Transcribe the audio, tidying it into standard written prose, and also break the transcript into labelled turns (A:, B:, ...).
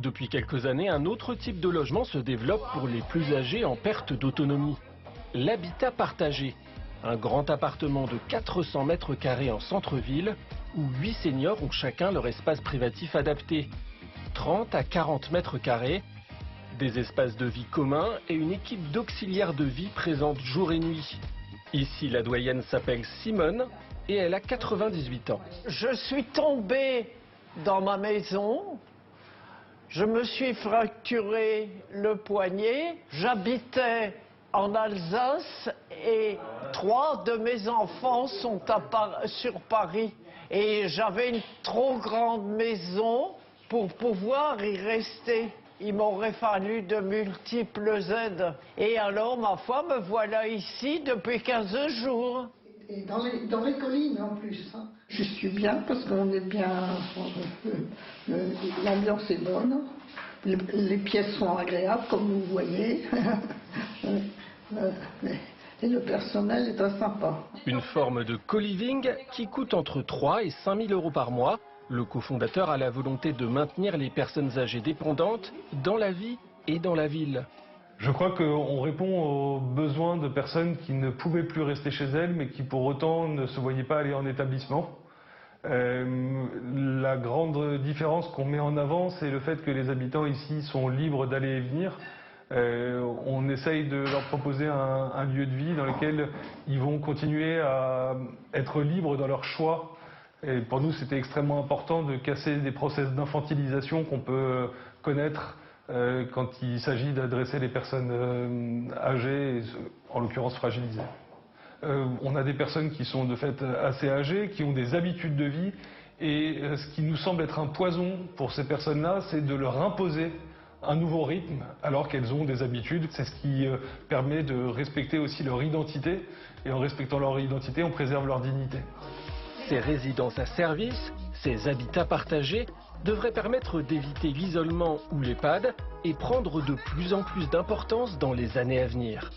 A: Depuis quelques années, un autre type de logement se développe pour les plus âgés en perte d'autonomie. L'habitat partagé. Un grand appartement de 400 mètres carrés en centre-ville où 8 seniors ont chacun leur espace privatif adapté. 30 à 40 mètres carrés, des espaces de vie communs et une équipe d'auxiliaires de vie présente jour et nuit. Ici, la doyenne s'appelle Simone et elle a 98 ans.
B: Je suis tombée dans ma maison, je me suis fracturé le poignet, j'habitais en Alsace et 3 de mes enfants sont sur Paris. Et j'avais une trop grande maison pour pouvoir y rester. Il m'aurait fallu de multiples aides. Et alors, ma foi, me voilà ici depuis 15 jours.
C: Et dans les collines en plus. Hein. Je suis bien parce qu'on est bien. L'ambiance est bonne. Les pièces sont agréables, comme vous voyez. Et le personnel est très sympa.
A: Une forme de co-living qui coûte entre 3 et 5 000 euros par mois. Le cofondateur a la volonté de maintenir les personnes âgées dépendantes dans la vie et dans la ville.
D: Je crois qu'on répond aux besoins de personnes qui ne pouvaient plus rester chez elles, mais qui pour autant ne se voyaient pas aller en établissement. La grande différence qu'on met en avant, c'est le fait que les habitants ici sont libres d'aller et venir. On essaye de leur proposer un lieu de vie dans lequel ils vont continuer à être libres dans leur choix. Et pour nous, c'était extrêmement important de casser des process d'infantilisation qu'on peut connaître quand il s'agit d'adresser les personnes âgées, et, en l'occurrence fragilisées. On a des personnes qui sont de fait assez âgées, qui ont des habitudes de vie, et ce qui nous semble être un poison pour ces personnes-là, c'est de leur imposer un nouveau rythme alors qu'elles ont des habitudes. C'est ce qui permet de respecter aussi leur identité, et en respectant leur identité, on préserve leur dignité.
A: Ces résidences à service, ces habitats partagés, devraient permettre d'éviter l'isolement ou l'EHPAD et prendre de plus en plus d'importance dans les années à venir.